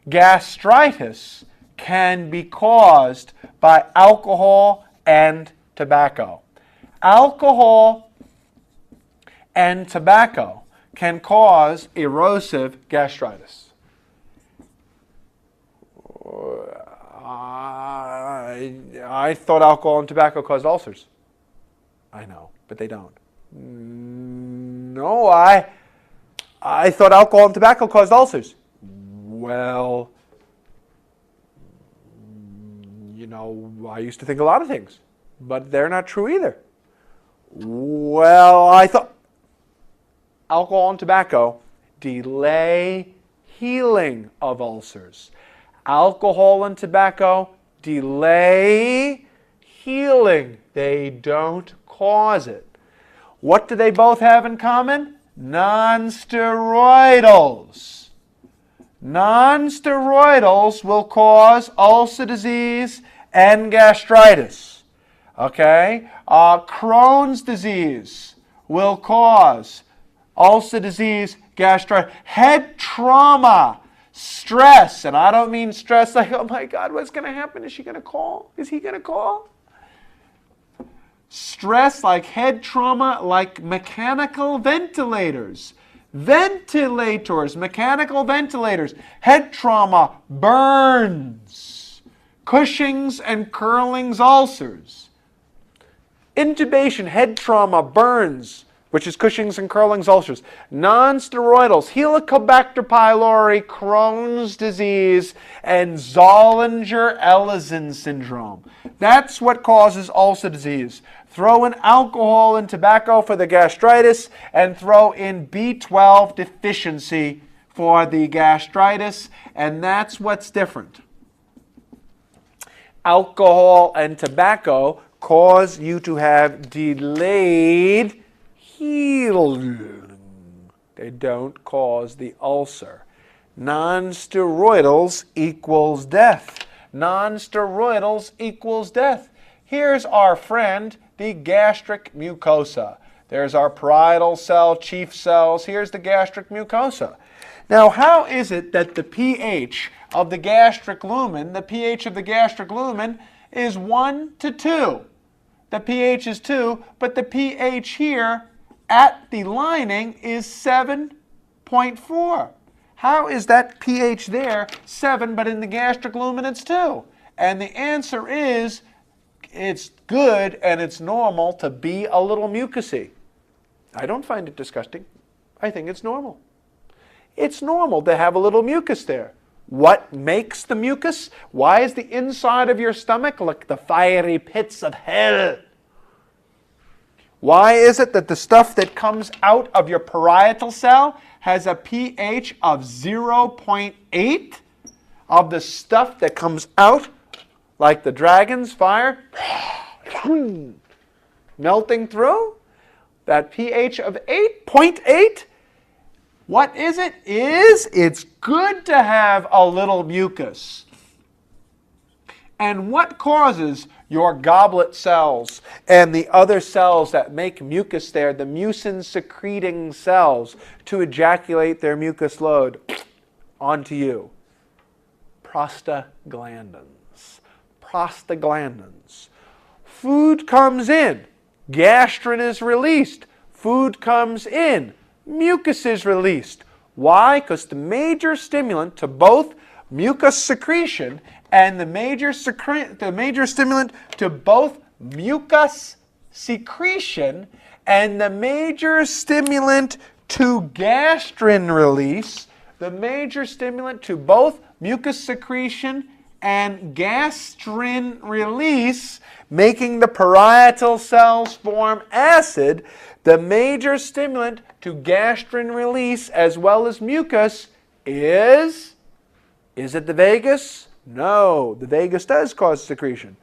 gastritis can be caused by alcohol and tobacco. Alcohol and tobacco can cause erosive gastritis. I thought alcohol and tobacco caused ulcers. I know, but they don't. No, I thought alcohol and tobacco caused ulcers. Well, you know, I used to think a lot of things, but they're not true either. Well, I thought alcohol and tobacco delay healing of ulcers. Alcohol and tobacco delay healing. They don't cause it. What do they both have in common? Non-steroidals. Non-steroidals will cause ulcer disease and gastritis. Okay? Crohn's disease will cause ulcer disease, gastritis, head trauma, stress. And I don't mean stress like, oh my God, what's going to happen? Is she going to call? Is he going to call? Stress like head trauma, like mechanical ventilators. Mechanical ventilators. Head trauma, burns, Cushing's and Curling's ulcers. Intubation, head trauma, burns, which is Cushing's and Curling's ulcers. Non-steroidals, Helicobacter pylori, Crohn's disease, and Zollinger-Ellison syndrome. That's what causes ulcer disease. Throw in alcohol and tobacco for the gastritis, and throw in B12 deficiency for the gastritis, and that's what's different. Alcohol and tobacco cause you to have delayed healing. They don't cause the ulcer. Non-steroidals equals death. Non-steroidals equals death. Here's our friend, the gastric mucosa. There's our parietal cell, chief cells. Here's the gastric mucosa. Now, how is it that the pH of the gastric lumen, is 1 to 2? The pH is 2, but the pH here at the lining is 7.4. How is that pH there 7, but in the gastric lumen it's 2? And the answer is, it's good and it's normal to be a little mucousy. I don't find it disgusting. I think it's normal. It's normal to have a little mucus there. What makes the mucus? Why is the inside of your stomach like the fiery pits of hell? Why is it that the stuff that comes out of your parietal cell has a pH of 0.8? Of the stuff that comes out like the dragon's fire melting through? That pH of 8.8? What is it? It's good to have a little mucus. And what causes your goblet cells and the other cells that make mucus there, the mucin-secreting cells, to ejaculate their mucus load onto you? Prostaglandins. Prostaglandins. Food comes in. Gastrin is released. Food comes in. Mucus is released. Why? Because the major stimulant to both mucus secretion and the major stimulant to both mucus secretion and the major stimulant to gastrin release, the major stimulant to both mucus secretion and gastrin release, making the parietal cells form acid, the major stimulant to gastrin release as well as mucus is it the vagus? No, the vagus does cause secretion.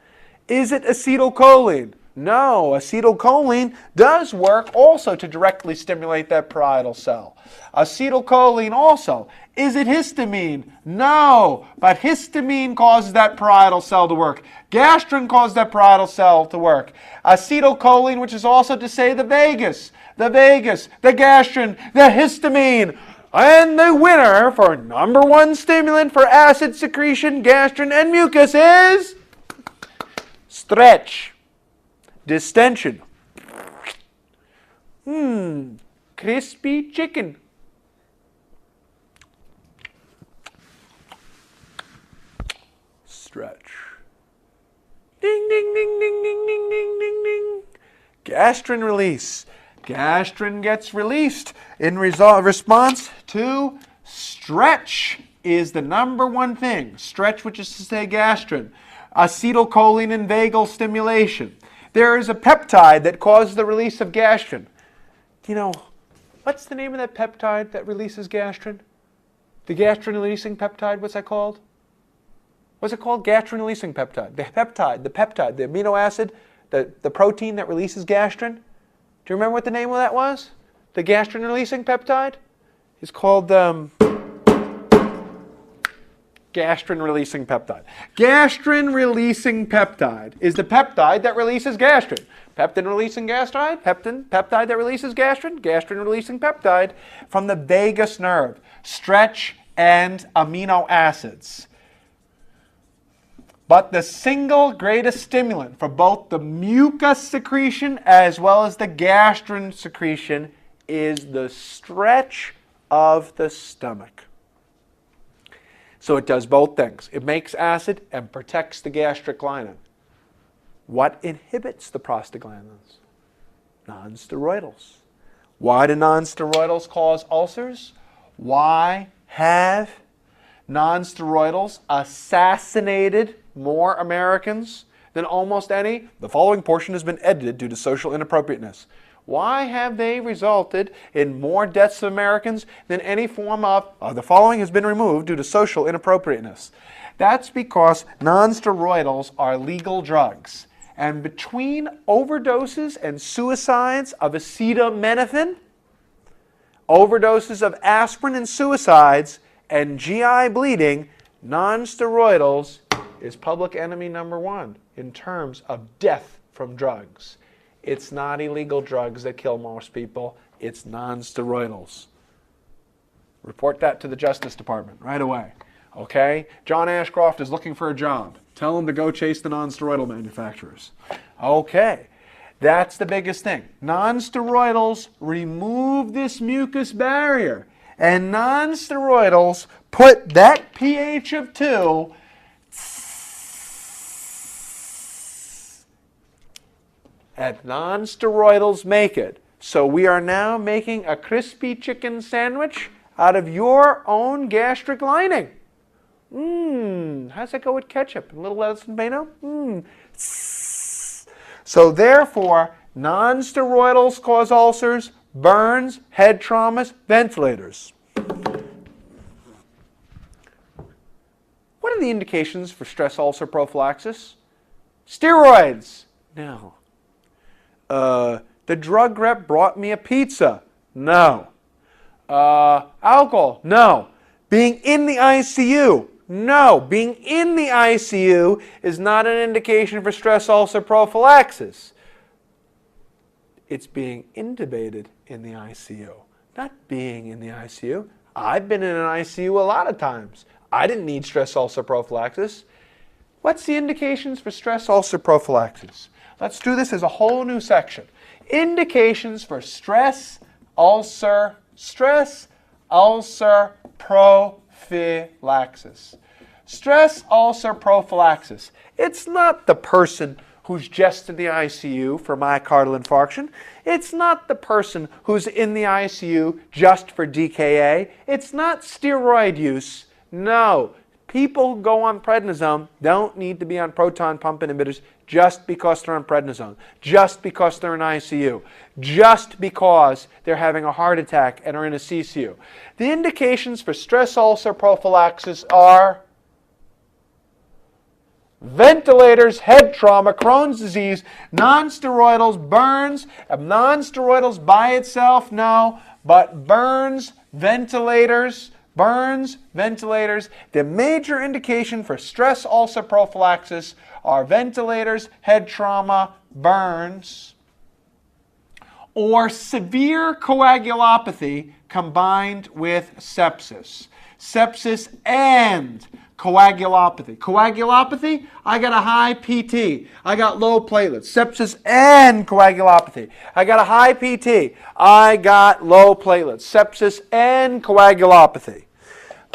Is it acetylcholine? No, acetylcholine does work also to directly stimulate that parietal cell. Acetylcholine also. Is it histamine? No, but histamine causes that parietal cell to work. Gastrin causes that parietal cell to work. Acetylcholine, which is also to say the vagus, the gastrin, the histamine, And the winner for #1 stimulant for acid secretion, gastrin, and mucus is stretch, distension. Crispy chicken. Stretch. Ding, ding, ding, ding, ding, ding, ding, ding, ding. Gastrin release. Gastrin gets released in response to stretch is the #1 thing. Stretch, which is to say gastrin. Acetylcholine and vagal stimulation. There is a peptide that causes the release of gastrin. You know, what's the name of that peptide that releases gastrin? The gastrin-releasing peptide, what's that called? What's it called? Gastrin-releasing peptide. The peptide, the amino acid, the protein that releases gastrin. Do you remember what the name of that was? The gastrin-releasing peptide? It's called gastrin-releasing peptide. Gastrin-releasing peptide is the peptide that releases gastrin. Peptin-releasing peptide that releases gastrin. Gastrin-releasing peptide from the vagus nerve. Stretch and amino acids. But the single greatest stimulant for both the mucus secretion as well as the gastrin secretion is the stretch of the stomach. So it does both things. It makes acid and protects the gastric lining. What inhibits the prostaglandins? Non-steroidals. Why do non-steroidals cause ulcers? Why have non-steroidals assassinated more Americans than almost any? The following portion has been edited due to social inappropriateness. Why have they resulted in more deaths of Americans than any form of the following has been removed due to social inappropriateness? That's because non-steroidals are legal drugs. And between overdoses and suicides of acetaminophen, overdoses of aspirin and suicides, and GI bleeding, non-steroidals is public enemy #1 in terms of death from drugs. It's not illegal drugs that kill most people. It's non-steroidals. Report that to the Justice Department right away. Okay? John Ashcroft is looking for a job. Tell him to go chase the non-steroidal manufacturers. Okay. That's the biggest thing. Non-steroidals remove this mucus barrier. And non-steroidals put that pH of 2 at non-steroidals make it. So we are now making a crispy chicken sandwich out of your own gastric lining. How's that go with ketchup? A little lettuce and tomato? So therefore, non-steroidals cause ulcers, burns, head traumas, ventilators. What are the indications for stress ulcer prophylaxis? Steroids. No. The drug rep brought me a pizza. No. Alcohol. No. Being in the ICU. No. Being in the ICU is not an indication for stress ulcer prophylaxis. It's being intubated in the ICU, not being in the ICU. I've been in an ICU a lot of times. I didn't need stress ulcer prophylaxis. What's the indications for stress ulcer prophylaxis? Let's do this as a whole new section. Indications for stress ulcer prophylaxis. Stress ulcer prophylaxis. It's not the person who's just in the ICU for myocardial infarction. It's not the person who's in the ICU just for DKA. It's not steroid use. No. People who go on prednisone don't need to be on proton pump inhibitors just because they're on prednisone, just because they're in ICU, just because they're having a heart attack and are in a CCU. The indications for stress ulcer prophylaxis are ventilators, head trauma, Crohn's disease, non-steroidals, burns. Non-steroidals by itself, no, but burns, ventilators. The major indication for stress ulcer prophylaxis are ventilators, head trauma, burns. or severe coagulopathy combined with sepsis. Sepsis and coagulopathy. Coagulopathy, I got a high PT. I got low platelets. Sepsis and coagulopathy. I got a high PT. I got low platelets. Sepsis and coagulopathy.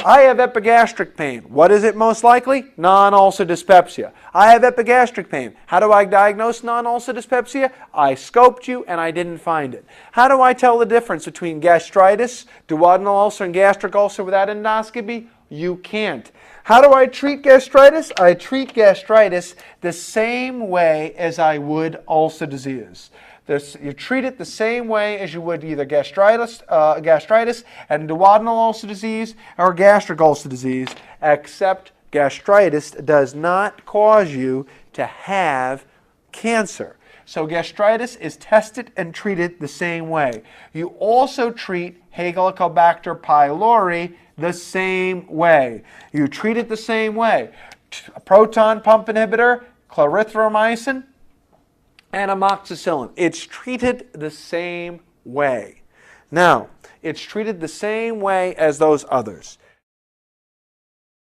I have epigastric pain. What is it most likely? Non-ulcer dyspepsia. I have epigastric pain. How do I diagnose non-ulcer dyspepsia? I scoped you and I didn't find it. How do I tell the difference between gastritis, duodenal ulcer, and gastric ulcer without endoscopy? You can't. How do I treat gastritis? I treat gastritis the same way as I would ulcer disease. You treat it the same way as you would either gastritis and duodenal ulcer disease or gastric ulcer disease, except gastritis does not cause you to have cancer. So gastritis is tested and treated the same way. You also treat Helicobacter pylori the same way. You treat it the same way. A proton pump inhibitor, clarithromycin, and amoxicillin. It's treated the same way. Now, it's treated the same way as those others.